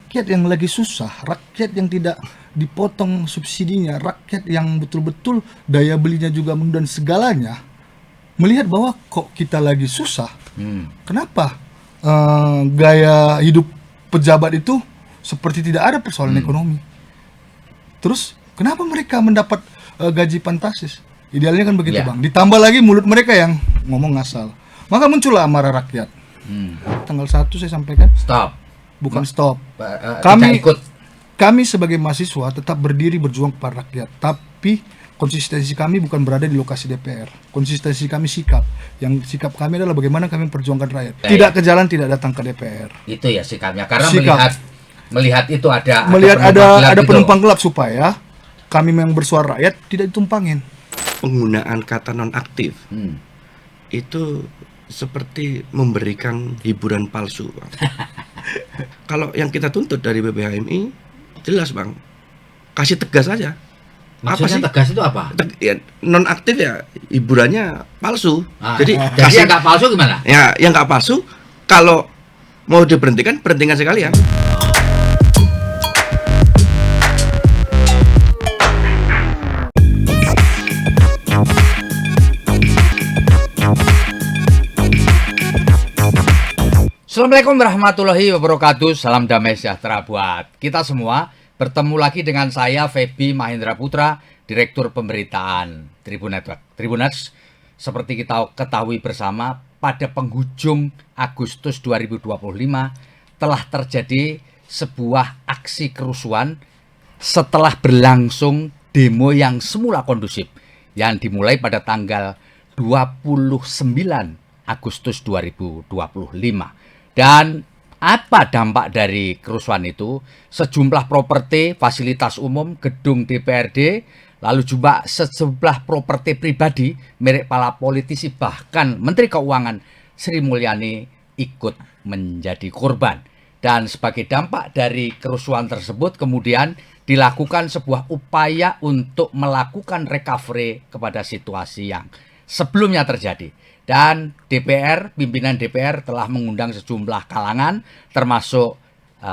rakyat yang lagi susah, rakyat yang tidak dipotong subsidinya, rakyat yang betul-betul daya belinya juga menurun dan segalanya, melihat bahwa kok kita lagi susah, kenapa gaya hidup pejabat itu seperti tidak ada persoalan ekonomi. Terus kenapa mereka mendapat gaji fantastis? Idealnya kan begitu, Bang. Ditambah lagi mulut mereka yang ngomong ngasal. Maka muncullah amarah rakyat. Tanggal 1 saya sampaikan. Stop. Bukan stop. Kami sebagai mahasiswa tetap berdiri berjuang kepada rakyat. Tapi konsistensi kami bukan berada di lokasi DPR. Konsistensi kami sikap. Yang sikap kami adalah bagaimana kami memperjuangkan rakyat. Tidak ke jalan, tidak datang ke DPR. Itu ya sikapnya. Karena melihat itu ada penumpang gelap supaya kami yang bersuara rakyat tidak ditumpangin. Penggunaan kata nonaktif itu seperti memberikan hiburan palsu, Bang. Kalau yang kita tuntut dari BPHMI jelas, Bang, kasih tegas aja. Maksudnya tegas itu apa? Nonaktif ya hiburannya palsu. Jadi yang nggak palsu gimana? Ya, yang nggak palsu kalau mau diberhentikan, berhentikan sekalian. Assalamualaikum warahmatullahi wabarakatuh. Salam damai sejahtera buat kita semua. Bertemu lagi dengan saya Feby Mahendra Putra, Direktur Pemberitaan Tribun Network. Tribuners, seperti kita ketahui bersama, pada penghujung Agustus 2025 telah terjadi sebuah aksi kerusuhan setelah berlangsung demo yang semula kondusif yang dimulai pada tanggal 29 Agustus 2025. Dan apa dampak dari kerusuhan itu? Sejumlah properti, fasilitas umum, gedung DPRD, lalu juga sejumlah properti pribadi milik para politisi, bahkan Menteri Keuangan Sri Mulyani ikut menjadi korban. Dan sebagai dampak dari kerusuhan tersebut kemudian dilakukan sebuah upaya untuk melakukan recovery kepada situasi yang sebelumnya terjadi. Dan DPR, pimpinan DPR telah mengundang sejumlah kalangan termasuk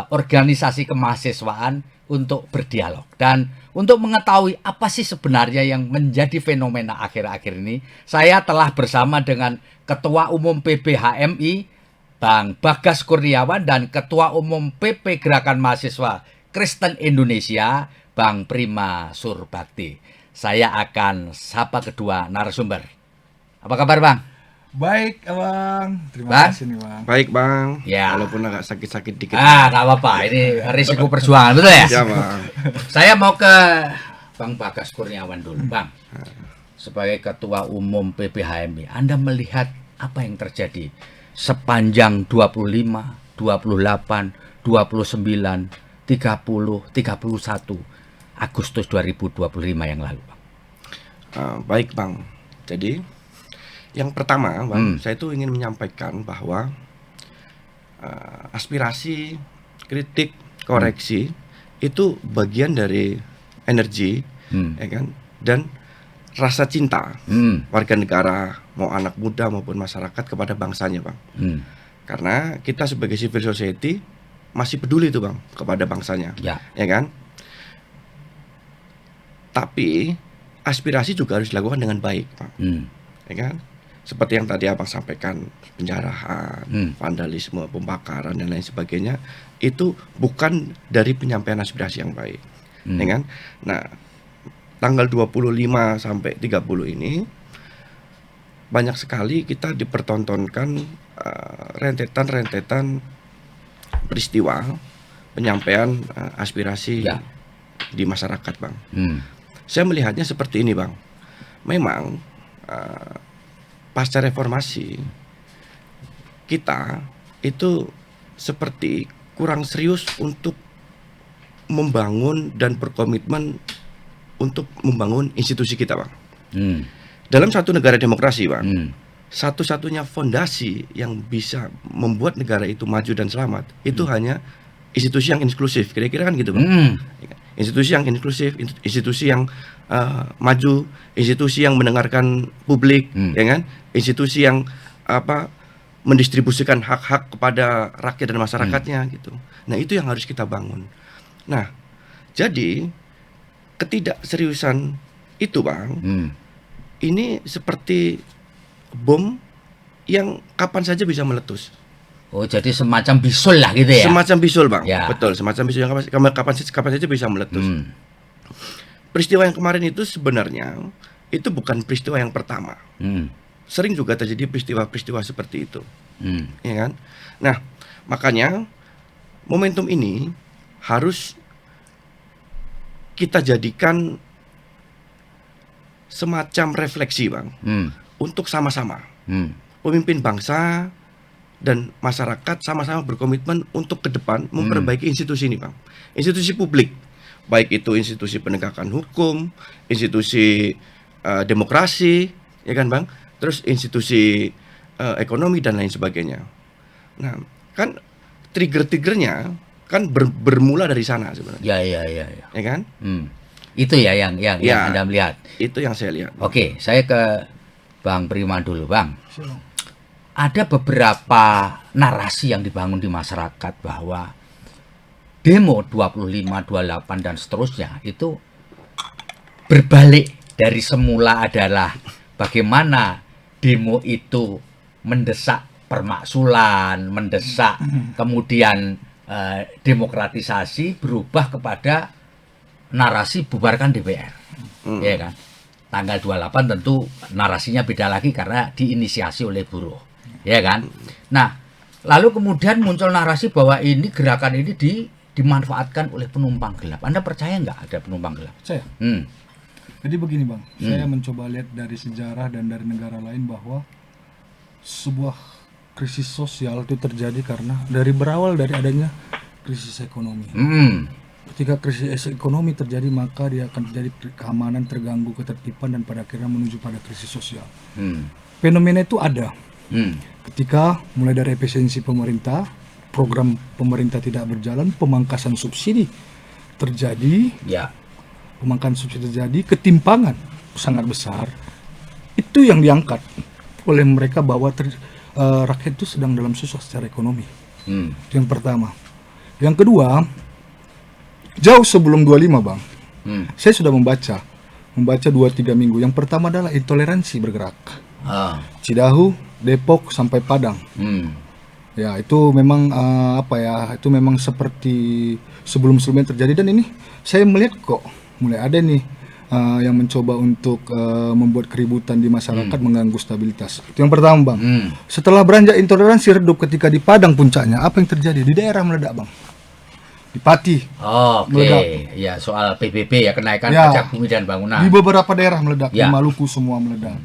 organisasi kemahasiswaan untuk berdialog. Dan untuk mengetahui apa sih sebenarnya yang menjadi fenomena akhir-akhir ini, saya telah bersama dengan Ketua Umum PBHMI, Bang Bagas Kurniawan, dan Ketua Umum PP Gerakan Mahasiswa Kristen Indonesia, Bang Prima Surbakti. Saya akan sapa kedua narasumber. Apa kabar, Bang? Baik, Bang. Terima kasih nih, Bang. Baik, Bang. Ya. Walaupun agak sakit-sakit dikit. Nggak apa-apa. Ini risiko perjuangan, betul ya? Ya, Bang. Saya mau ke Bang Bagas Kurniawan dulu, Bang. Sebagai Ketua Umum PBHMI, Anda melihat apa yang terjadi sepanjang 25, 28, 29, 30, 31 Agustus 2025 yang lalu, Bang? Baik, Bang. Jadi yang pertama, Bang, saya itu ingin menyampaikan bahwa aspirasi, kritik, koreksi itu bagian dari energi, ya kan, dan rasa cinta warga negara, mau anak muda maupun masyarakat kepada bangsanya, Bang. Karena kita sebagai civil society masih peduli tuh, Bang, kepada bangsanya, ya kan. Tapi aspirasi juga harus dilakukan dengan baik, Bang, ya kan. Seperti yang tadi Abang sampaikan, penjarahan, vandalisme, pembakaran dan lain sebagainya, itu bukan dari penyampaian aspirasi yang baik, ya kan? Nah, tanggal 25 sampai 30 ini banyak sekali kita dipertontonkan rentetan peristiwa penyampaian aspirasi di masyarakat, Bang. Saya melihatnya seperti ini, Bang. Memang pasca reformasi kita itu seperti kurang serius untuk membangun dan berkomitmen untuk membangun institusi kita, Bang. Dalam satu negara demokrasi, Bang, satu-satunya fondasi yang bisa membuat negara itu maju dan selamat itu hanya institusi yang inklusif, kira-kira kan gitu, Bang. Institusi yang inklusif, institusi yang maju, institusi yang mendengarkan publik, ya kan? Institusi yang mendistribusikan hak-hak kepada rakyat dan masyarakatnya gitu. Nah, itu yang harus kita bangun. Nah, jadi ketidakseriusan itu, Bang, ini seperti bom yang kapan saja bisa meletus. Oh, jadi semacam bisul lah gitu ya. Semacam bisul, Bang. Ya. Betul, semacam bisul yang kapan saja bisa meletus. Peristiwa yang kemarin itu sebenarnya itu bukan peristiwa yang pertama. Sering juga terjadi peristiwa-peristiwa seperti itu. Ya kan? Nah, makanya momentum ini harus kita jadikan semacam refleksi, Bang, untuk sama-sama pemimpin bangsa dan masyarakat sama-sama berkomitmen untuk ke depan memperbaiki institusi ini, Bang. Institusi publik, baik itu institusi penegakan hukum, institusi demokrasi, ya kan, Bang? Terus institusi ekonomi dan lain sebagainya. Nah, kan trigger-triggernya kan bermula dari sana sebenarnya. Ya. Ya kan? Itu ya yang Ya. Anda melihat. Itu yang saya lihat. Oke, saya ke Bang Prima dulu, Bang. Ada beberapa narasi yang dibangun di masyarakat bahwa demo 25, 28 dan seterusnya itu berbalik dari semula adalah bagaimana demo itu mendesak permaksulan, mendesak kemudian demokratisasi berubah kepada narasi bubarkan DPR. Ya kan? Tanggal 28 tentu narasinya beda lagi karena diinisiasi oleh buruh. Ya kan? Nah, lalu kemudian muncul narasi bahwa ini gerakan ini dimanfaatkan oleh penumpang gelap. Anda percaya nggak ada penumpang gelap? Saya. Jadi begini, Bang, saya mencoba lihat dari sejarah dan dari negara lain bahwa sebuah krisis sosial itu terjadi karena berawal dari adanya krisis ekonomi. Ketika krisis ekonomi terjadi, maka dia akan terjadi keamanan terganggu, ketertiban, dan pada akhirnya menuju pada krisis sosial. Fenomena itu ada. Ketika mulai dari efisiensi pemerintah, program pemerintah tidak berjalan, pemangkasan subsidi terjadi, pemangkasan subsidi terjadi, ketimpangan sangat besar. Itu yang diangkat oleh mereka bahwa rakyat itu sedang dalam susah secara ekonomi. Yang pertama. Yang kedua, jauh sebelum 25, Bang, saya sudah membaca 2-3 minggu. Yang pertama adalah intoleransi bergerak. Cidahu, Depok sampai Padang. Ya, itu memang itu memang seperti sebelum-sebelumnya terjadi, dan ini saya melihat kok mulai ada nih yang mencoba untuk membuat keributan di masyarakat, mengganggu stabilitas. Itu yang pertama, Bang. Setelah beranjak intoleransi redup ketika di Padang puncaknya, apa yang terjadi? Di daerah meledak, Bang. Di Pati. Oke. Ya, soal PBB ya, kenaikan pajak bumi dan bangunan. Di beberapa daerah meledak, di Maluku semua meledak.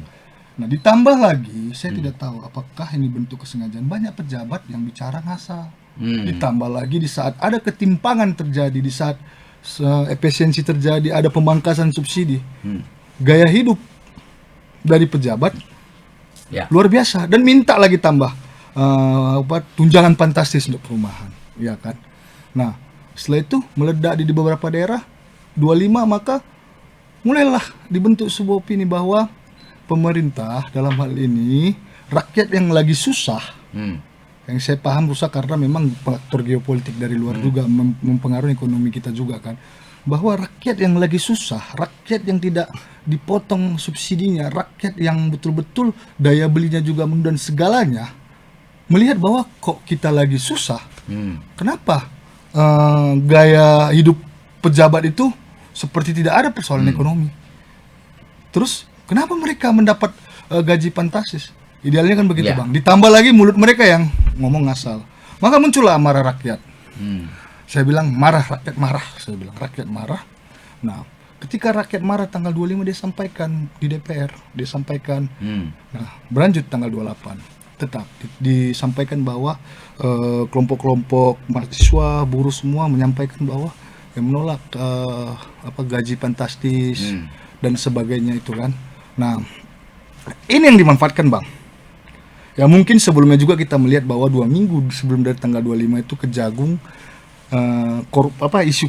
Nah, ditambah lagi, saya tidak tahu apakah ini bentuk kesengajaan, banyak pejabat yang bicara ngasal. Ditambah lagi di saat ada ketimpangan terjadi, di saat efisiensi terjadi, ada pemangkasan subsidi, gaya hidup dari pejabat luar biasa, dan minta lagi tambah tunjangan fantastis untuk perumahan, ya kan? Nah, setelah itu meledak di beberapa daerah 25, maka mulailah dibentuk sebuah opini bahwa pemerintah dalam hal ini rakyat yang lagi susah, yang saya paham susah karena memang faktor geopolitik dari luar juga mempengaruhi ekonomi kita juga kan, bahwa rakyat yang lagi susah, rakyat yang tidak dipotong subsidinya, rakyat yang betul-betul daya belinya juga menurun dan segalanya, melihat bahwa kok kita lagi susah, kenapa gaya hidup pejabat itu seperti tidak ada persoalan ekonomi, terus kenapa mereka mendapat gaji fantastis? Idealnya kan begitu, Bang. Ditambah lagi mulut mereka yang ngomong ngasal. Maka muncullah amarah rakyat. Saya bilang rakyat marah. Rakyat marah. Nah, ketika rakyat marah tanggal 25 dia sampaikan di DPR. Dia sampaikan. Nah, berlanjut tanggal 28. Tetap disampaikan bahwa kelompok-kelompok mahasiswa, buruh semua menyampaikan bahwa yang menolak gaji fantastis dan sebagainya itu kan. Nah, ini yang dimanfaatkan, Bang. Ya mungkin sebelumnya juga kita melihat bahwa 2 minggu sebelum dari tanggal 25 itu Kejagung isu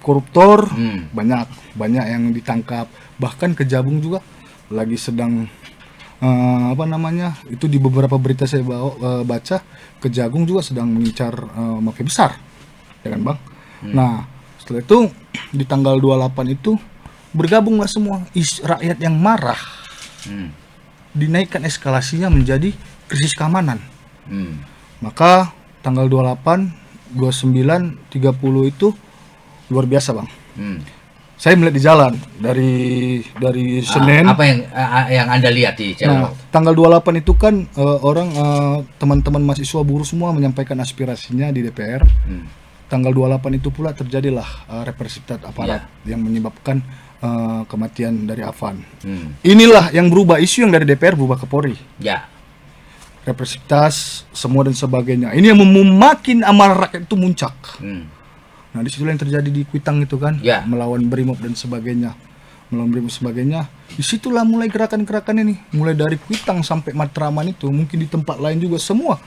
koruptor banyak yang ditangkap. Bahkan Kejagung juga lagi sedang apa namanya, itu di beberapa berita saya baca, Kejagung juga sedang mengincar mafia besar, ya kan Bang? Nah, setelah itu di tanggal 28 itu bergabunglah semua rakyat yang marah, dinaikkan eskalasinya menjadi krisis keamanan. Maka tanggal 28, 29, 30 itu luar biasa Bang. Saya melihat di jalan dari Senin. Apa yang Anda lihat di jalan? Nah, tanggal 28 itu kan teman-teman mahasiswa buruh semua menyampaikan aspirasinya di DPR. Tanggal 28 itu pula terjadilah represivitas aparat yang menyebabkan kematian dari Afan. Inilah yang berubah, isu yang dari DPR berubah ke Polri. Ya. Represivitas semua dan sebagainya. Ini yang memakin amarah rakyat itu muncak. Nah, disitulah yang terjadi di Kuitang itu kan, melawan Brimob dan sebagainya, disitulah mulai gerakan-gerakan ini, mulai dari Kuitang sampai Matraman itu, mungkin di tempat lain juga semua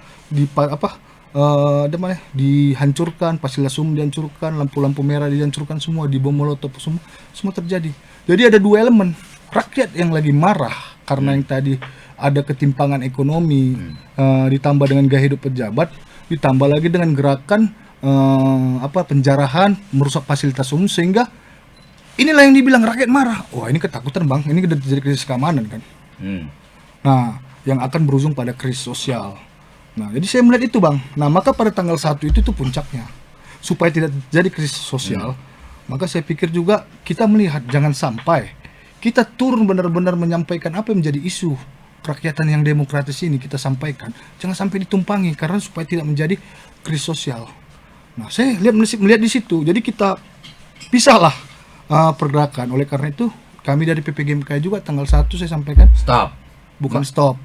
dihancurkan, Pasilasum dihancurkan, lampu-lampu merah dihancurkan semua, dibom molotov semua terjadi. Jadi ada dua elemen, rakyat yang lagi marah karena yang tadi ada ketimpangan ekonomi, ditambah dengan gaya hidup pejabat, ditambah lagi dengan gerakan penjarahan, merusak fasilitas umum, sehingga inilah yang dibilang rakyat marah. Wah, ini ketakutan Bang, ini udah terjadi krisis keamanan kan. Nah, yang akan berujung pada krisis sosial. Nah, jadi saya melihat itu Bang. Nah, maka pada tanggal 1 itu puncaknya. Supaya tidak terjadi krisis sosial, maka saya pikir juga kita melihat jangan sampai kita turun benar-benar menyampaikan apa yang menjadi isu kerakyatan yang demokratis ini, kita sampaikan. Jangan sampai ditumpangi karena supaya tidak menjadi krisis sosial. Nah, saya melihat di situ. Jadi kita pisahlah pergerakan. Oleh karena itu, kami dari PPGMK juga tanggal 1 saya sampaikan. Stop. Bukan stop.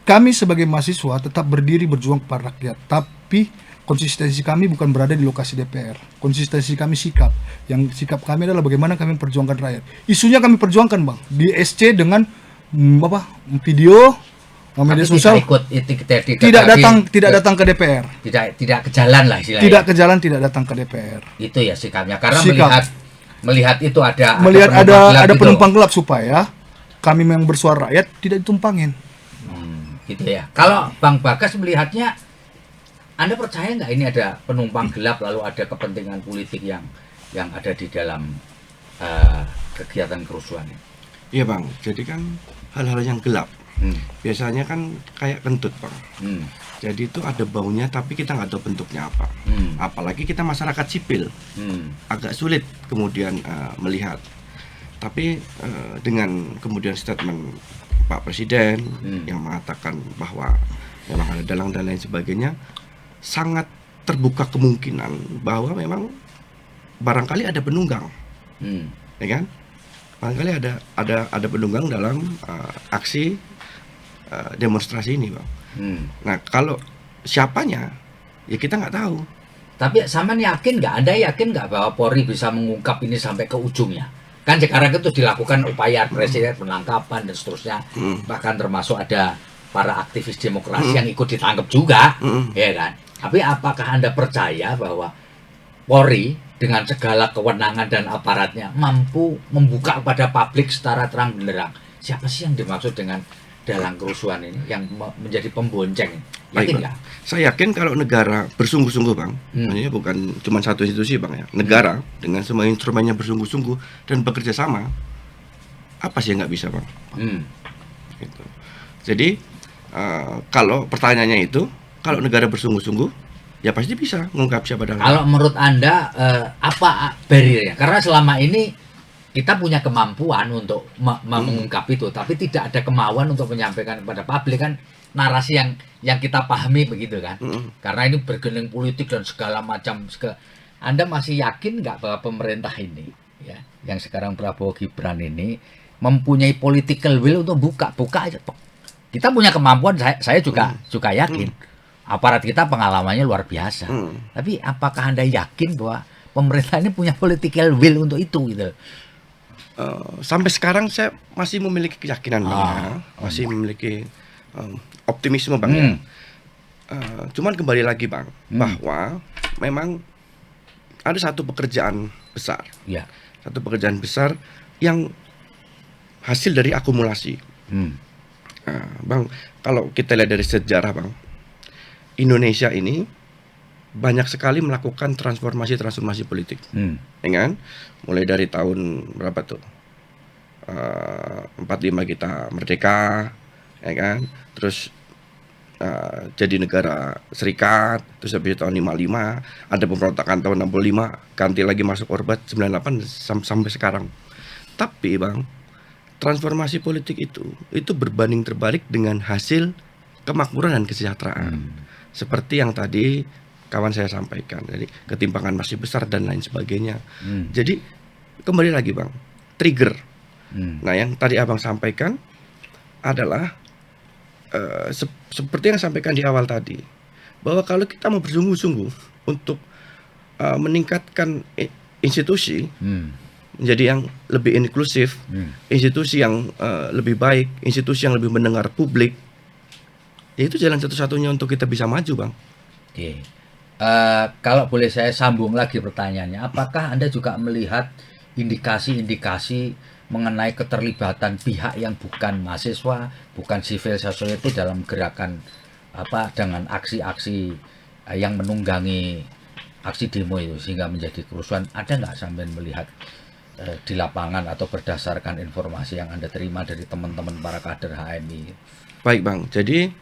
Kami sebagai mahasiswa tetap berdiri berjuang kepada rakyat. Tapi konsistensi kami bukan berada di lokasi DPR. Konsistensi kami sikap. Yang sikap kami adalah bagaimana kami memperjuangkan rakyat. Isunya kami perjuangkan Bang. Di SC dengan video media sosial, tidak datang ke DPR, tidak ke jalan lah istilahnya. Tidak datang ke DPR. Itu ya sikapnya, karena melihat itu ada penumpang gelap supaya kami yang bersuara rakyat tidak ditumpangin. Gitu ya. Kalau Bang Bagas melihatnya, Anda percaya nggak ini ada penumpang gelap, lalu ada kepentingan politik yang ada di dalam kegiatan kerusuhan ini? Iya Bang, jadi kan hal-hal yang gelap biasanya kan kayak kentut Bang. Jadi itu ada baunya tapi kita nggak tahu bentuknya apa. Apalagi kita masyarakat sipil, agak sulit kemudian melihat. Tapi dengan kemudian statement Pak Presiden yang mengatakan bahwa memang ada dalang dan lain sebagainya, sangat terbuka kemungkinan bahwa memang barangkali ada penunggang, ya kan? Barangkali ada penunggang dalam aksi demonstrasi ini, Bang. Nah, kalau siapanya, ya kita nggak tahu. Tapi sama Anda yakin nggak bahwa Polri bisa mengungkap ini sampai ke ujungnya? Kan sekarang itu dilakukan upaya Presiden penangkapan dan seterusnya, bahkan termasuk ada para aktivis demokrasi yang ikut ditangkap juga, ya kan? Tapi apakah Anda percaya bahwa Polri dengan segala kewenangan dan aparatnya mampu membuka kepada publik secara terang benderang siapa sih yang dimaksud dengan dalang kerusuhan ini yang menjadi pembonceng? Yakin nggak? Saya yakin kalau negara bersungguh-sungguh Bang, maksudnya bukan cuma satu institusi Bang ya, negara dengan semua instrumennya bersungguh-sungguh dan bekerja sama, apa sih yang nggak bisa Bang? Gitu. Jadi kalau pertanyaannya itu, kalau negara bersungguh-sungguh, ya pasti bisa mengungkap siapa dalang. Kalau menurut Anda apa barriernya? Karena selama ini kita punya kemampuan untuk mengungkap itu, tapi tidak ada kemauan untuk menyampaikan kepada publik, kan narasi yang kita pahami begitu kan. Karena ini bergening politik dan segala macam. Anda masih yakin nggak bahwa pemerintah ini, ya, yang sekarang Prabowo Gibran ini mempunyai political will untuk buka aja? Kita punya kemampuan, saya juga yakin. Aparat kita pengalamannya luar biasa. Tapi apakah Anda yakin bahwa pemerintah ini punya political will untuk itu gitu? Sampai sekarang saya masih memiliki keyakinan Bang ya. Masih memiliki optimisme Bang ya. Cuman kembali lagi Bang, bahwa memang ada satu pekerjaan besar. Satu pekerjaan besar yang hasil dari akumulasi Bang, kalau kita lihat dari sejarah, Bang, Indonesia ini banyak sekali melakukan transformasi politik, ya kan? Mulai dari tahun berapa tuh? 45 kita merdeka, ya kan? Terus jadi negara serikat, terus habis itu tahun 55 ada pemberontakan tahun 65, ganti lagi masuk Orba 98 sampai sekarang. Tapi Bang, transformasi politik itu berbanding terbalik dengan hasil kemakmuran dan kesejahteraan. Seperti yang tadi kawan saya sampaikan, jadi ketimpangan masih besar dan lain sebagainya. Jadi kembali lagi Bang, trigger. Nah, yang tadi Abang sampaikan adalah seperti yang sampaikan di awal tadi, bahwa kalau kita mau bersungguh-sungguh untuk meningkatkan institusi menjadi yang lebih inklusif, institusi yang lebih baik, institusi yang lebih mendengar publik, ya itu jalan satu-satunya untuk kita bisa maju, Bang. Oke. Kalau boleh saya sambung lagi pertanyaannya, apakah Anda juga melihat indikasi-indikasi mengenai keterlibatan pihak yang bukan mahasiswa, bukan civil society dalam gerakan dengan aksi-aksi yang menunggangi aksi demo itu sehingga menjadi kerusuhan? Ada nggak sampai melihat di lapangan atau berdasarkan informasi yang Anda terima dari teman-teman para kader HMI? Baik Bang, jadi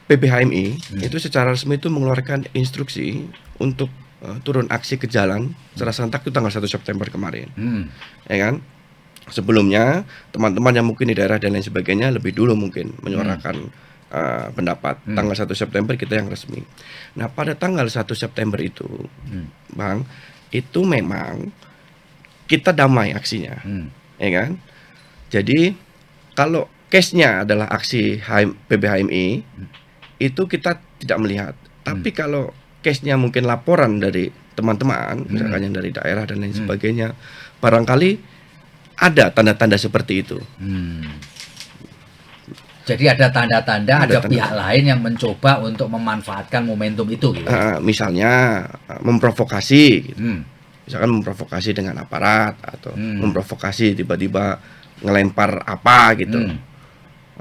PBHMI itu secara resmi itu mengeluarkan instruksi untuk turun aksi ke jalan secara serentak itu tanggal 1 September kemarin, ya kan? Sebelumnya teman-teman yang mungkin di daerah dan lain sebagainya lebih dulu mungkin menyuarakan pendapat. Tanggal 1 September kita yang resmi. Nah, pada tanggal 1 September itu, Bang, itu memang kita damai aksinya, ya kan? Jadi kalau case-nya adalah aksi PBHMI, itu kita tidak melihat. Tapi kalau case-nya mungkin laporan dari teman-teman, misalkan yang dari daerah dan lain sebagainya, barangkali ada tanda-tanda seperti itu. Jadi ada tanda-tanda, ada pihak lain yang mencoba untuk memanfaatkan momentum itu, gitu. Misalnya memprovokasi, gitu. Misalkan memprovokasi dengan aparat atau memprovokasi tiba-tiba ngelempar apa gitu,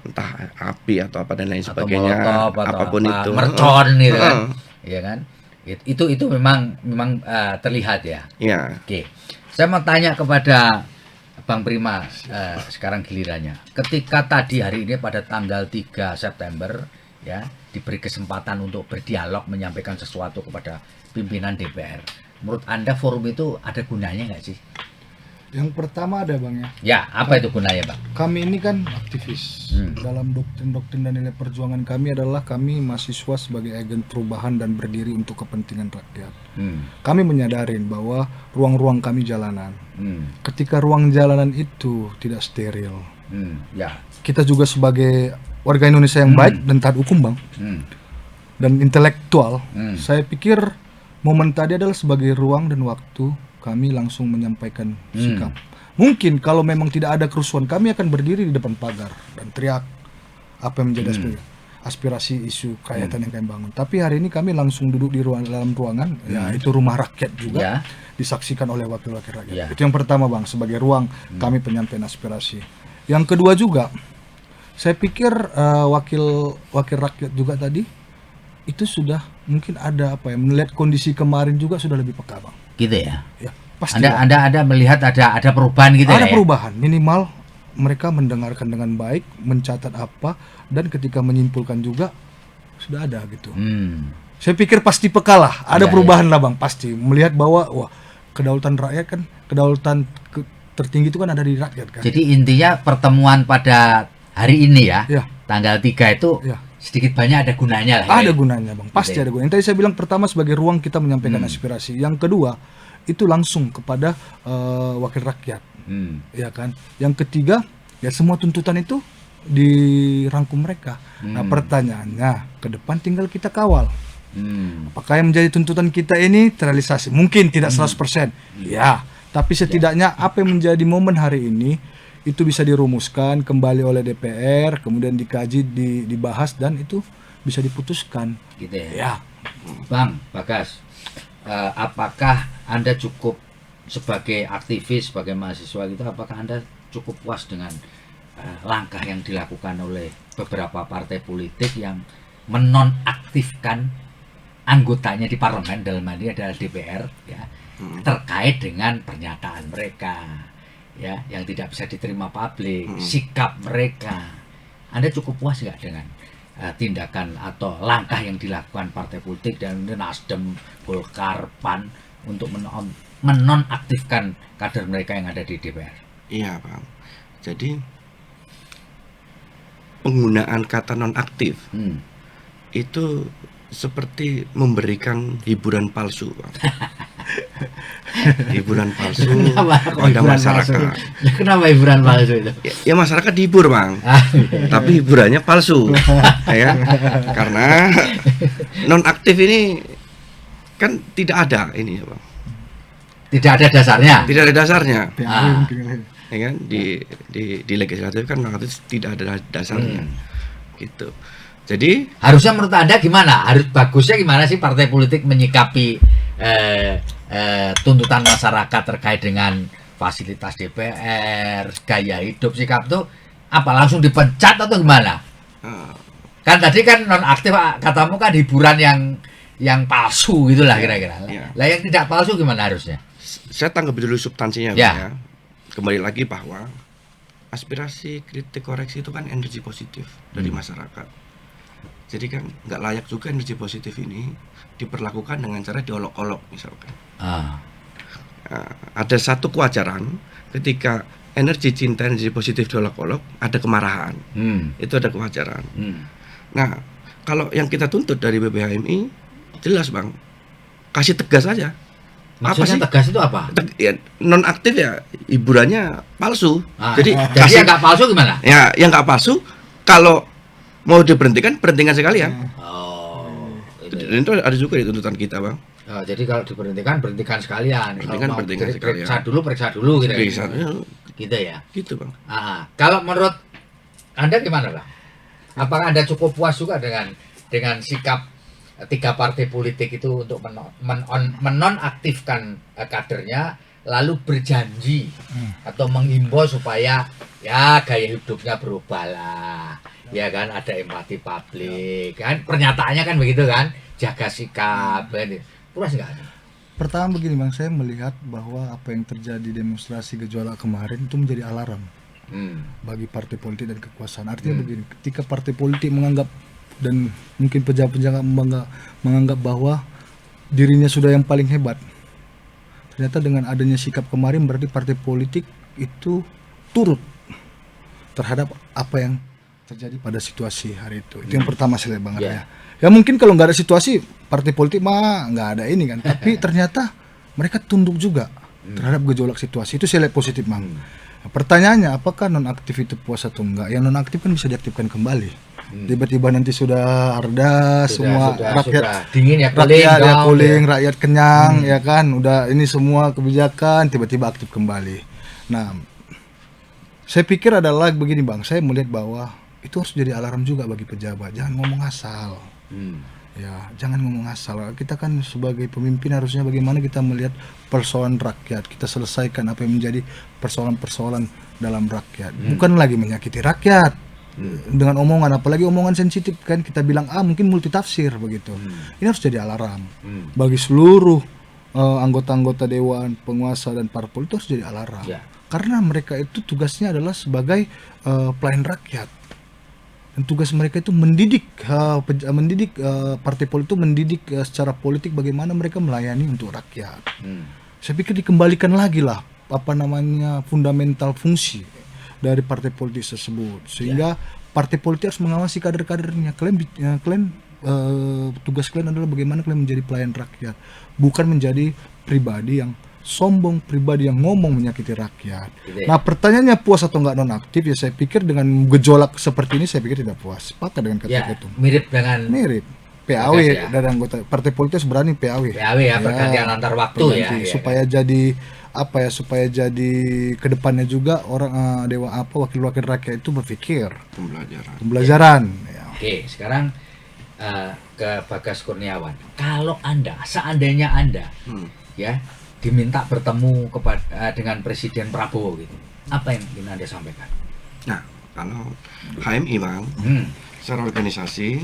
entah api atau apa dan lain sebagainya, apapun itu, mercon gitu kan. Iya kan, itu memang terlihat ya. Iya. Oke, saya mau tanya kepada Bang Prima, sekarang gilirannya. Ketika tadi hari ini pada tanggal 3 September ya diberi kesempatan untuk berdialog menyampaikan sesuatu kepada pimpinan DPR, menurut Anda forum itu ada gunanya nggak sih? Yang pertama ada Bang ya. Ya, apa itu gunanya Bang? Kami ini kan aktivis. Dalam doktrin-doktrin dan nilai perjuangan kami adalah kami mahasiswa sebagai agen perubahan dan berdiri untuk kepentingan rakyat. Kami menyadari bahwa ruang-ruang kami jalanan. Ketika ruang jalanan itu tidak steril, Ya. kita juga sebagai warga Indonesia yang baik dan taat hukum Bang, dan intelektual, saya pikir momen tadi adalah sebagai ruang dan waktu kami langsung menyampaikan sikap. Mungkin kalau memang tidak ada kerusuhan, kami akan berdiri di depan pagar dan teriak apa yang menjadi aspirasi isu kerakyatan yang kami bangun. Tapi hari ini kami langsung duduk di dalam ruangan, ya itu rumah rakyat juga, disaksikan oleh wakil-wakil rakyat. Itu yang pertama Bang, sebagai ruang kami penyampaian aspirasi. Yang kedua juga, saya pikir wakil rakyat juga tadi itu sudah mungkin ada melihat kondisi kemarin juga sudah lebih peka Bang. Gitu ya. Ya, pasti. Anda melihat ada perubahan gitu ya? Ada perubahan, minimal mereka mendengarkan dengan baik, mencatat apa, dan ketika menyimpulkan juga sudah ada gitu. Saya pikir pasti peka lah, ada perubahan lah Bang, pasti melihat bahwa wah, kedaulatan rakyat kan, kedaulatan tertinggi itu kan ada di rakyat kan. Jadi intinya pertemuan pada hari ini ya, tanggal 3 itu sedikit banyak ada gunanya lah. Ada gunanya Bang, pasti ada gunanya. Yang tadi saya bilang pertama sebagai ruang kita menyampaikan aspirasi. Yang kedua itu langsung kepada wakil rakyat, ya kan. Yang ketiga ya semua tuntutan itu dirangkum mereka. Nah pertanyaannya ke depan tinggal kita kawal. Apakah yang menjadi tuntutan kita ini terrealisasi? Mungkin tidak 100%, ya. Tapi setidaknya apa yang menjadi momen hari ini itu bisa dirumuskan kembali oleh DPR, kemudian dikaji, dibahas dan itu bisa diputuskan. Gitu ya. Bang Bagas, apakah Anda cukup sebagai aktivis, sebagai mahasiswa gitu, apakah Anda cukup puas dengan langkah yang dilakukan oleh beberapa partai politik yang menonaktifkan anggotanya di parlemen, dalam hal ini adalah DPR, ya, terkait dengan pernyataan mereka, ya, yang tidak bisa diterima publik, sikap mereka. Anda cukup puas nggak dengan tindakan atau langkah yang dilakukan partai politik dan Nasdem, Golkar, PAN untuk menonaktifkan kader mereka yang ada di DPR? Iya, Bang. Jadi penggunaan kata nonaktif itu seperti memberikan hiburan palsu, Bang. Hiburan palsu pada masyarakat. Kenapa hiburan palsu itu? Ya masyarakat dihibur, Bang. Tapi hiburannya palsu. Ya. Karena nonaktif ini kan tidak ada ini, Bang. Tidak ada dasarnya. Tidak ada dasarnya. Ya kan di legislatif kan nonaktif tidak ada dasarnya. Gitu. Jadi harusnya menurut Anda gimana? Harus bagusnya gimana sih partai politik menyikapi tuntutan masyarakat terkait dengan fasilitas DPR, gaya hidup, sikap tuh apa langsung dipecat atau gimana? Kan tadi kan nonaktif katamu kan hiburan yang palsu gitulah kira-kira. Lah yang tidak palsu gimana harusnya? Saya tanggapi dulu substansinya, ya. Kembali lagi bahwa aspirasi, kritik, koreksi itu kan energi positif dari masyarakat. Jadi kan nggak layak juga energi positif ini diperlakukan dengan cara diolok-olok misalkan. Ada satu kewajaran ketika energi cinta, energi positif diolok-olok, ada kemarahan. Itu ada kewajaran. Nah, kalau yang kita tuntut dari BBHMI jelas, Bang, kasih tegas aja. Maksudnya tegas itu apa? Ya, nonaktif ya hiburannya palsu. Jadi yang nggak palsu gimana? Ya, yang nggak palsu kalau mau diberhentikan, berhentikan sekalian. Dan itu ada juga di tuntutan kita, Bang. Jadi kalau diberhentikan, berhentikan sekalian. Berhentikan sekalian. Periksa dulu gitu. Gitu ya. Gitu, Bang. Kalau menurut Anda gimana, Bang? Apakah Anda cukup puas juga dengan sikap tiga partai politik itu untuk menonaktifkan kadernya, lalu berjanji atau menghimbau supaya ya gaya hidupnya berubah lah, ya kan, ada empati publik kan, pernyataannya kan begitu kan, jaga sikap kan. Puas nggak? Pertama begini, Bang, saya melihat bahwa apa yang terjadi demonstrasi gejolak kemarin itu menjadi alarm bagi partai politik dan kekuasaan. Artinya begini, ketika partai politik menganggap dan mungkin pejabat-pejabat menganggap bahwa dirinya sudah yang paling hebat, ternyata dengan adanya sikap kemarin berarti partai politik itu turut terhadap apa yang terjadi pada situasi hari itu. Itu yang pertama saya lihat, Bang. Ya mungkin kalau nggak ada situasi partai politik mah nggak ada ini kan, tapi ternyata mereka tunduk juga terhadap gejolak situasi. Itu saya lihat positif, Bang. Pertanyaannya, apakah nonaktif itu puas atau enggak? Yang nonaktif kan bisa diaktifkan kembali. Tiba-tiba nanti sudah reda, semua rakyat dingin ya, rakyat kenyang, ya kan, udah ini semua kebijakan tiba-tiba aktif kembali. Nah, saya pikir adalah begini, Bang, saya melihat bahwa itu harus jadi alarm juga bagi pejabat. Jangan ngomong asal. Ya, jangan ngomong asal. Kita kan sebagai pemimpin harusnya bagaimana kita melihat persoalan rakyat, kita selesaikan apa yang menjadi persoalan-persoalan dalam rakyat. Bukan lagi menyakiti rakyat dengan omongan, apalagi omongan sensitif kan, kita bilang mungkin multitafsir begitu. Ini harus jadi alarm bagi seluruh anggota-anggota dewan, penguasa dan parpol, itu harus jadi alarm. Karena mereka itu tugasnya adalah sebagai pelayan rakyat. Dan tugas mereka itu mendidik partai politik, itu mendidik secara politik bagaimana mereka melayani untuk rakyat. Saya pikir dikembalikan lagi lah fundamental fungsi dari partai politik tersebut, sehingga partai politik harus mengawasi kader-kadernya. Kalian tugas kalian adalah bagaimana kalian menjadi pelayan rakyat, bukan menjadi pribadi yang sombong, pribadi yang ngomong menyakiti rakyat. Nah, pertanyaannya puas atau enggak nonaktif, ya saya pikir dengan gejolak seperti ini saya pikir tidak puas. Sepakat dengan kata itu. Mirip PAW dari anggota partai politik berani PAW pergantian antar waktu supaya jadi supaya jadi kedepannya juga orang wakil-wakil rakyat itu berpikir pembelajaran. Oke, sekarang ke Bagas Kurniawan. Kalau seandainya Anda ya diminta bertemu dengan Presiden Prabowo gitu, Apa yang ingin Anda sampaikan? Nah, kalau HMI Bang, secara organisasi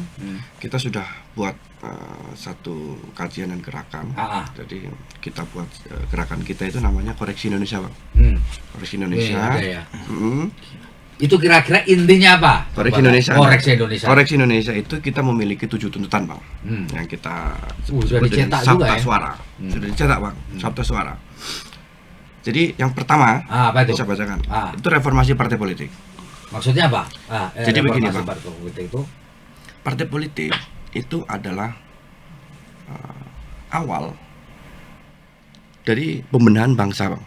kita sudah buat satu kajian dan gerakan. Jadi kita buat gerakan kita itu namanya Koreksi Indonesia Bang. Koreksi Indonesia. Ya. Itu kira-kira intinya apa? Koreksi Indonesia. Koreksi Indonesia. Koreksi Indonesia itu kita memiliki 7 tuntutan Bang. Yang kita sudah sebut dengan dicetak juga Sabta ya? Suara. Sudah dicetak Bang, Sabta Suara. Jadi yang pertama, apa itu? bisa bacakan. Itu reformasi partai politik. Maksudnya apa? Jadi begini Bang. Partai politik itu adalah awal dari pembenahan bangsa Bang.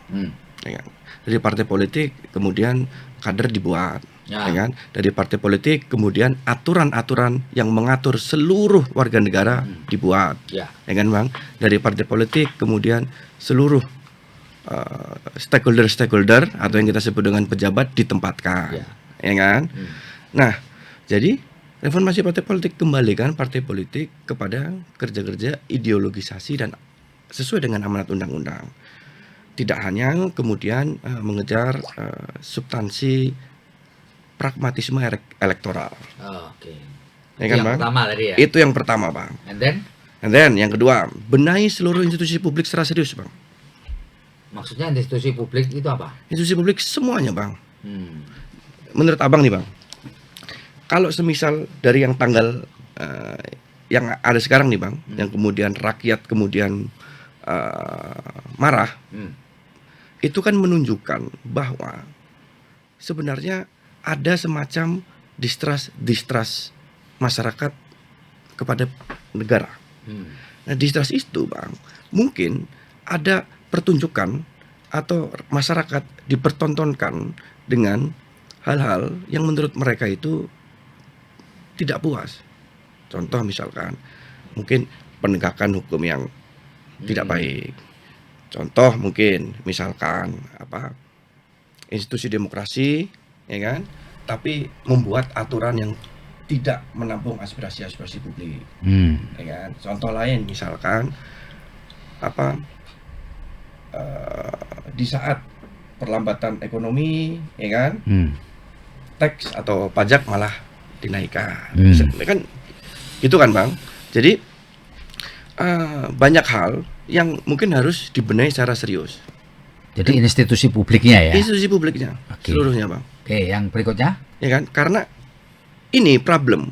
Ya kan? Dari partai politik kemudian kader dibuat, ya kan? Dari partai politik kemudian aturan-aturan yang mengatur seluruh warga negara dibuat, ya kan Bang? Dari partai politik kemudian seluruh stakeholder atau yang kita sebut dengan pejabat ditempatkan, ya kan? Nah, jadi reformasi partai politik kembalikan partai politik kepada kerja-kerja ideologisasi dan sesuai dengan amanat undang-undang. Tidak hanya kemudian mengejar substansi pragmatisme elektoral. Ya kan, Bang? Pertama tadi ya. Itu yang pertama, Bang. And then yang kedua, benahi seluruh institusi publik secara serius, Bang. Maksudnya institusi publik itu apa? Institusi publik semuanya, Bang. Menurut Abang nih, Bang. Kalau semisal dari yang tanggal yang ada sekarang nih Bang, yang kemudian rakyat kemudian marah, itu kan menunjukkan bahwa sebenarnya ada semacam distrust masyarakat kepada negara. Nah, distrust itu Bang, mungkin ada pertunjukan atau masyarakat dipertontonkan dengan hal-hal yang menurut mereka itu tidak puas. Contoh misalkan mungkin penegakan hukum yang tidak baik. Contoh mungkin misalkan institusi demokrasi, ya kan? Tapi membuat aturan yang tidak menampung aspirasi publik. Ya kan? Contoh lain misalkan di saat perlambatan ekonomi, ya kan? Teks atau pajak malah dinaikkan, kan itu kan Bang. Jadi banyak hal yang mungkin harus dibenahi secara serius. Jadi institusi publiknya ya. Institusi publiknya, seluruhnya Bang. Yang berikutnya, ya kan, karena ini problem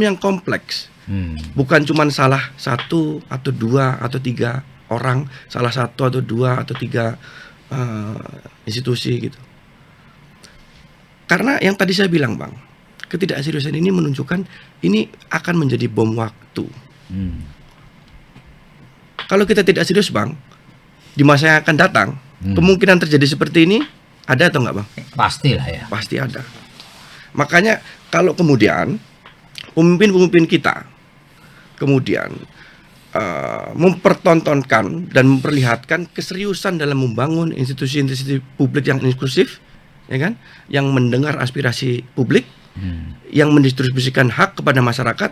yang kompleks. Bukan cuma salah satu atau dua atau tiga orang, salah satu atau dua atau tiga institusi gitu. Karena yang tadi saya bilang Bang, ketidakseriusan ini menunjukkan ini akan menjadi bom waktu. Kalau kita tidak serius Bang, di masa yang akan datang, kemungkinan terjadi seperti ini ada atau enggak Bang? Pastilah ya. Pasti ada. Makanya kalau kemudian pemimpin-pemimpin kita kemudian mempertontonkan dan memperlihatkan keseriusan dalam membangun institusi-institusi publik yang inklusif, ya kan, yang mendengar aspirasi publik, yang mendistribusikan hak kepada masyarakat,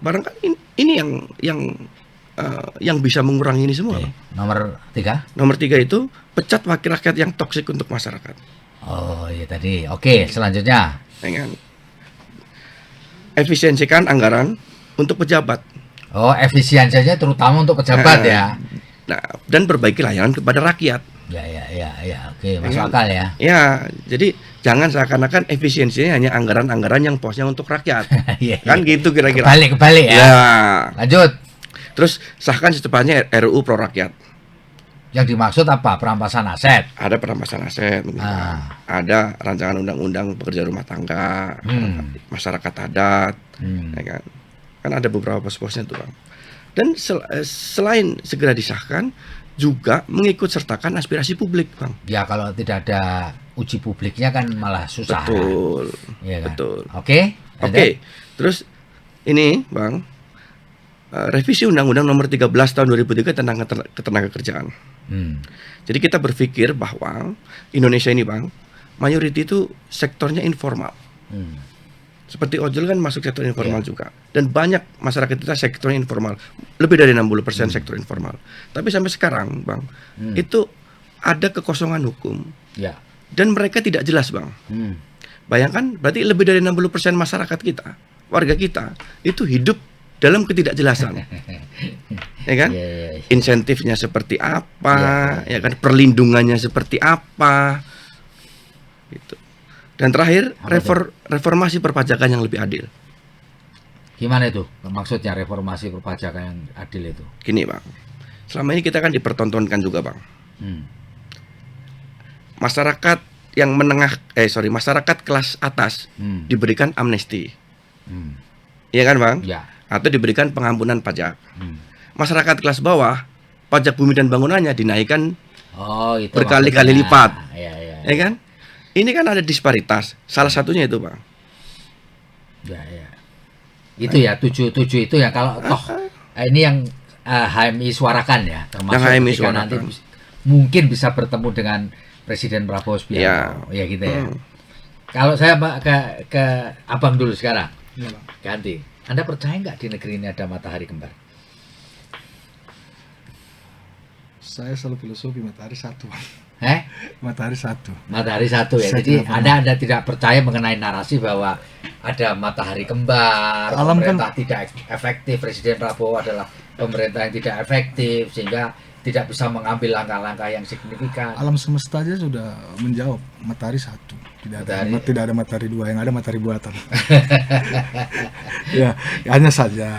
barangkali ini yang bisa mengurangi ini semua. Nomor 3 itu pecat wakil rakyat yang toksik untuk masyarakat. Oh iya tadi. Oke, selanjutnya. Ya kan? Efisiensikan anggaran untuk pejabat. Oh, efisiensinya terutama untuk pejabat ya. Nah, dan perbaiki layanan kepada rakyat. Ya, oke, masuk akal ya. Ya, jadi jangan seakan-akan efisiensinya hanya anggaran-anggaran yang posnya untuk rakyat. Kan gitu kira-kira. Kebalik ya. Lanjut. Terus sahkan secepatnya RUU Pro Rakyat. Yang dimaksud apa? Perampasan aset. Ada perampasan aset, ada rancangan undang-undang pekerja rumah tangga, masyarakat adat, ya kan? Kan ada beberapa pos-posnya tuh Bang. Dan selain segera disahkan, juga mengikut sertakan aspirasi publik Bang. Ya kalau tidak ada uji publiknya kan malah susah. Betul, ya kan? Betul. Oke. Terus ini Bang, revisi Undang-Undang Nomor 13 Tahun 2003 tentang ketenagakerjaan. Jadi kita berpikir bahwa Indonesia ini Bang, mayoriti itu sektornya informal. Seperti ojol kan masuk sektor informal juga. Dan banyak masyarakat kita sektornya informal. Lebih dari 60% sektor informal. Tapi sampai sekarang Bang, itu ada kekosongan hukum Ya. dan mereka tidak jelas, Bang. Bayangkan, berarti lebih dari 60% masyarakat kita, warga kita, itu hidup dalam ketidakjelasan. Ya kan? Insentifnya seperti apa, ya kan? Perlindungannya seperti apa. Gitu. Dan terakhir, reformasi perpajakan yang lebih adil. Gimana itu maksudnya reformasi perpajakan yang adil itu? Gini, Bang. Selama ini kita kan dipertontonkan juga, Bang. Masyarakat yang masyarakat kelas atas diberikan amnesti. Iya kan, Bang? Ya. Atau diberikan pengampunan pajak. Masyarakat kelas bawah, pajak bumi dan bangunannya dinaikkan Itu berkali-kali lipat. Ya. Ya kan? Ini kan ada disparitas. Salah satunya itu, Bang. Ya. Itu ya 7 itu ya kalau toh ini yang HMI suarakan ya, termasuk Yang HMI ketika suarakan. nanti mungkin bisa bertemu dengan Presiden Prabowo Subianto. Ya gitu ya. Kalau saya Pak ke Abang dulu sekarang. Iya, Bang. Ganti. Anda percaya nggak di negeri ini ada matahari kembar? Saya selalu filosofi matahari satu, Bang. Matahari satu. Matahari satu ya. Saya Jadi tidak pernah. Anda tidak percaya mengenai narasi bahwa ada matahari kembar, Alam kan- pemerintah tidak efektif, Presiden Prabowo adalah pemerintah yang tidak efektif sehingga tidak bisa mengambil langkah-langkah yang signifikan. Alam semesta aja sudah menjawab matahari satu. Tidak ada matahari dua, yang ada matahari buatan. Ya, hanya saja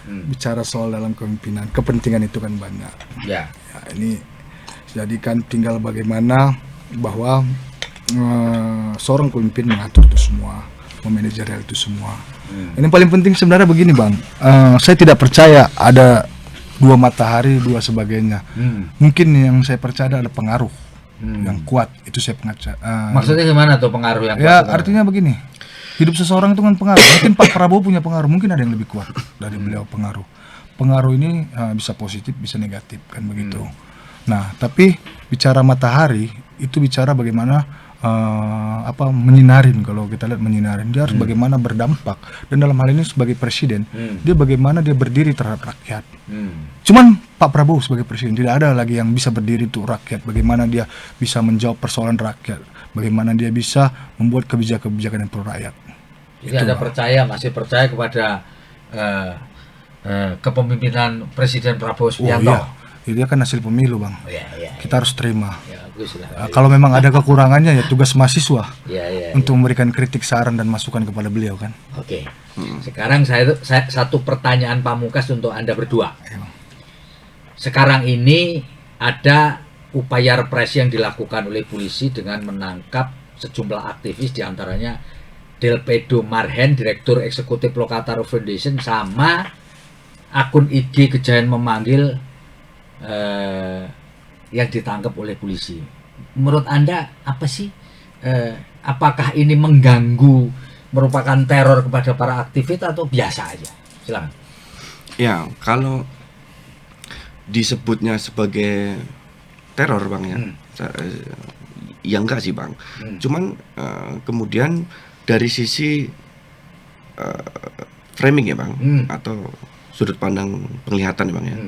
bicara soal dalam kepemimpinan, kepentingan itu kan banyak. Ya. Ya, ini jadi kan tinggal bagaimana bahwa seorang pemimpin mengatur itu semua, memanajerial itu semua. Ini paling penting sebenarnya begini, Bang. Saya tidak percaya ada dua matahari, dua sebagainya. Mungkin yang saya percaya ada pengaruh yang kuat. Itu saya percaya. Maksudnya gimana tuh pengaruh yang Ya, kuat? artinya begini. Hidup seseorang itu kan pengaruh. Mungkin Pak Prabowo punya pengaruh, mungkin ada yang lebih kuat dari beliau pengaruh. Pengaruh ini bisa positif, bisa negatif, kan begitu. Nah, tapi bicara matahari itu bicara bagaimana menyinarin. Kalau kita lihat menyinarin, dia harus bagaimana berdampak. Dan dalam hal ini sebagai presiden, dia bagaimana dia berdiri terhadap rakyat. Cuman Pak Prabowo sebagai presiden tidak ada lagi yang bisa berdiri untuk rakyat. Bagaimana dia bisa menjawab persoalan rakyat, bagaimana dia bisa membuat kebijakan-kebijakan yang pro rakyat. Jadi Anda masih percaya kepada kepemimpinan Presiden Prabowo Subianto? Itu kan hasil pemilu, Bang. Iya. Kita harus terima. Ya, bagus lah. Kalau memang ada kekurangannya ya tugas mahasiswa Iya. untuk memberikan kritik, saran dan masukan kepada beliau kan. Oke. Sekarang saya satu pertanyaan pamungkas untuk Anda berdua. Ayo. Sekarang ini ada upaya represi yang dilakukan oleh polisi dengan menangkap sejumlah aktivis, diantaranya Delpedo Marhen, Direktur Eksekutif Lokataru Foundation, sama akun IG Gejayan Memanggil yang ditangkap oleh polisi. Menurut Anda apa sih? Apakah ini mengganggu, merupakan teror kepada para aktivis atau biasa aja? Silakan. Ya, kalau disebutnya sebagai teror, Bang, ya. Ya enggak sih, Bang. Cuman kemudian dari sisi framing ya, Bang, atau sudut pandang penglihatan ya, Bang, ya.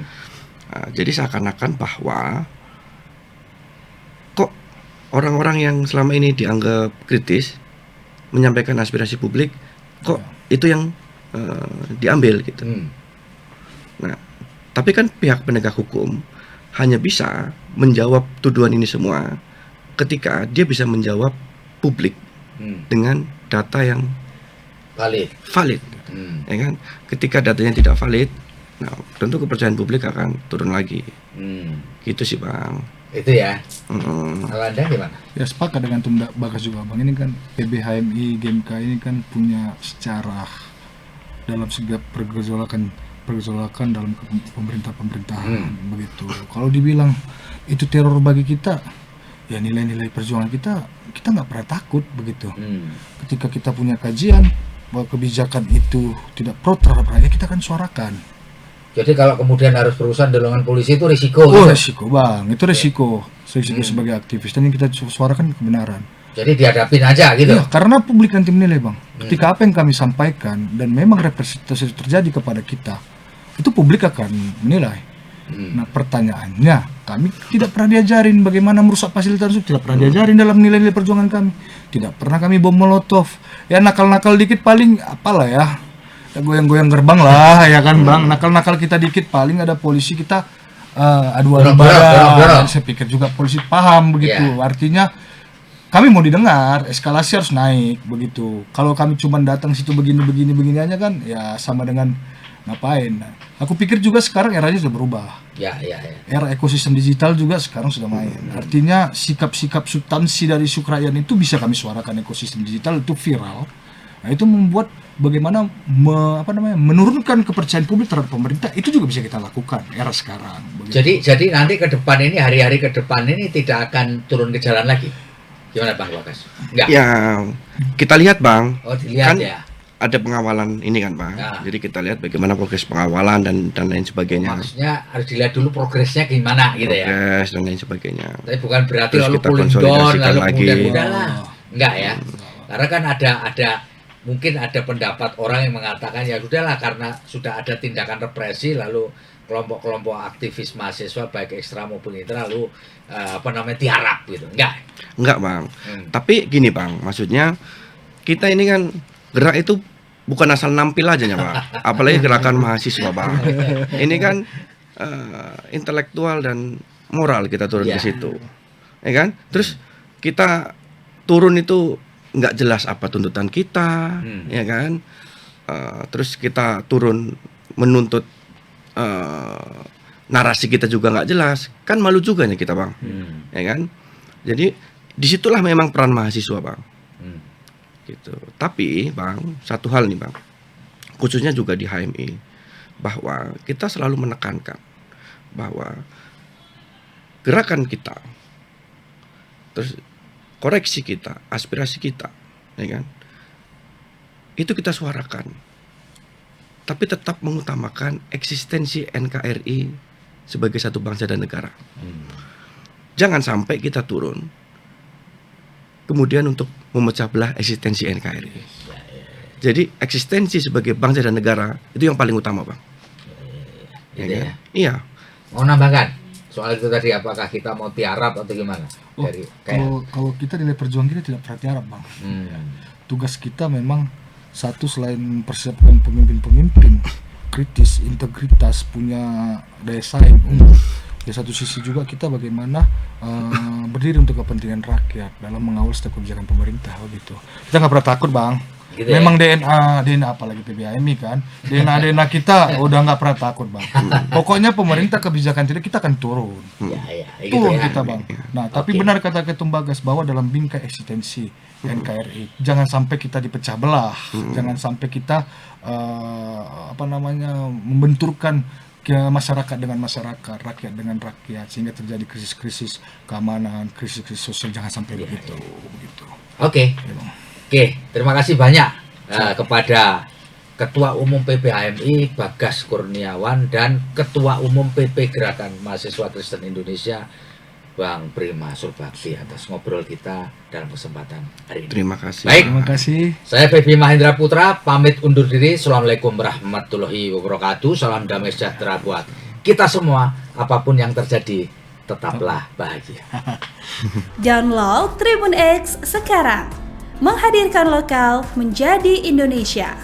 Jadi seakan-akan bahwa kok orang-orang yang selama ini dianggap kritis menyampaikan aspirasi publik, kok itu yang diambil gitu. Nah, tapi kan pihak penegak hukum hanya bisa menjawab tuduhan ini semua ketika dia bisa menjawab publik dengan data yang valid. Ya kan? Ketika datanya tidak valid, nah tentu kepercayaan publik akan turun lagi. Gitu sih, Bang. Itu ya. Kalau Anda gimana? Ya sepakat dengan Tunda Bagas juga, Bang. Ini kan PBHMI GMK ini kan punya sejarah dalam segala pergejolakan dalam pemerintahan begitu. Kalau dibilang itu teror bagi kita, ya nilai-nilai perjuangan kita nggak pernah takut begitu. Ketika kita punya kajian bahwa kebijakan itu tidak pro terhadap rakyat, kita kan suarakan. Jadi kalau kemudian harus berurusan dengan polisi itu risiko. Oh, gitu? risiko, Bang. Itu risiko. Risiko sebagai aktivis, dan yang kita suarakan kebenaran. Jadi dihadapin aja gitu. Iya, karena publik nanti menilai, Bang. Ketika apa yang kami sampaikan dan memang representasi terjadi kepada kita, itu publik akan menilai. Nah pertanyaannya, kami tidak pernah diajarin bagaimana merusak fasilitas itu, tidak pernah diajarin dalam nilai-nilai perjuangan kami. Tidak pernah kami bom molotov. Ya nakal-nakal dikit paling apalah ya, goyang-goyang gerbang lah ya kan bang. Nakal-nakal kita dikit paling ada polisi kita adu barang. Saya pikir juga polisi paham begitu. Artinya kami mau didengar, eskalasi harus naik begitu. Kalau kami cuma datang situ begini aja kan, ya sama dengan ngapain. Aku pikir juga sekarang eranya sudah berubah. Ya. Era ekosistem digital juga sekarang sudah main. Artinya sikap-sikap substansi dari sukrayan itu bisa kami suarakan, ekosistem digital itu viral. Nah, itu membuat bagaimana menurunkan kepercayaan publik terhadap pemerintah, itu juga bisa kita lakukan era sekarang. Begitu. Jadi nanti ke depan ini, hari-hari ke depan ini tidak akan turun ke jalan lagi. Gimana Bang Wakas? Enggak. Ya, kita lihat Bang. Oh, dilihat kan ya. Ada pengawalan ini kan Bang. Ya. Jadi kita lihat bagaimana progres pengawalan dan lain sebagainya. Maksudnya harus dilihat dulu progresnya gimana gitu ya. Progres dan lain sebagainya. Tapi bukan berarti Terus lalu kita cooling down, konsolidasikan lalu lagi. kemudian udahlah. Enggak ya. Karena kan ada mungkin ada pendapat orang yang mengatakan ya sudahlah karena sudah ada tindakan represi lalu kelompok-kelompok aktivis mahasiswa baik ekstra maupun intra lalu tiarap gitu. Enggak Bang. Tapi gini Bang, maksudnya kita ini kan gerak itu bukan asal nampil aja ya Pak. Apalagi gerakan mahasiswa Bang. Ini kan intelektual dan moral kita turun ke situ. Ya kan? Terus kita turun itu nggak jelas apa tuntutan kita, ya kan? Terus kita turun menuntut narasi kita juga nggak jelas, kan malu juga nih kita Bang, ya kan? Jadi disitulah memang peran mahasiswa Bang, gitu. Tapi Bang, satu hal nih Bang, khususnya juga di HMI, bahwa kita selalu menekankan bahwa gerakan kita, terus koreksi kita, aspirasi kita, ya kan? Itu kita suarakan. Tapi tetap mengutamakan eksistensi NKRI sebagai satu bangsa dan negara. Jangan sampai kita turun kemudian untuk memecah belah eksistensi NKRI. Jadi eksistensi sebagai bangsa dan negara itu yang paling utama Bang. Ya. Iya. Mau nambahkan soal itu tadi, apakah kita mau tiarap atau gimana? Kalau kita nilai perjuangan kita tidak pernah tiarap Bang. Tugas kita memang satu, selain mempersiapkan pemimpin-pemimpin kritis, integritas, punya daya saing unggul. Di satu sisi juga kita bagaimana berdiri untuk kepentingan rakyat dalam mengawal setiap kebijakan pemerintah begitu. Kita nggak pernah takut Bang. Gitu memang ya? DNA apalagi PBHMI kan, DNA kita udah nggak pernah takut Bang. Pokoknya pemerintah kebijakan tidak, kita akan turun. Turun kita Bang. Nah tapi benar kata Ketum Bagas bahwa dalam bingkai eksistensi NKRI jangan sampai kita dipecah belah, jangan sampai kita membenturkan ke masyarakat dengan masyarakat, rakyat dengan rakyat, sehingga terjadi krisis-krisis keamanan, krisis-krisis sosial. Jangan sampai begitu. Oke, terima kasih banyak kepada Ketua Umum PBHMI Bagas Kurniawan dan Ketua Umum PP Gerakan Mahasiswa Kristen Indonesia Bang Prima Surbakti atas ngobrol kita dalam kesempatan hari ini. Terima kasih. Baik, terima kasih. Saya Feby Mahendra Putra pamit undur diri. Assalamualaikum warahmatullahi wabarakatuh. Salam damai sejahtera buat kita semua. Apapun yang terjadi, tetaplah bahagia. Download Tribun X sekarang. Menghadirkan lokal menjadi Indonesia.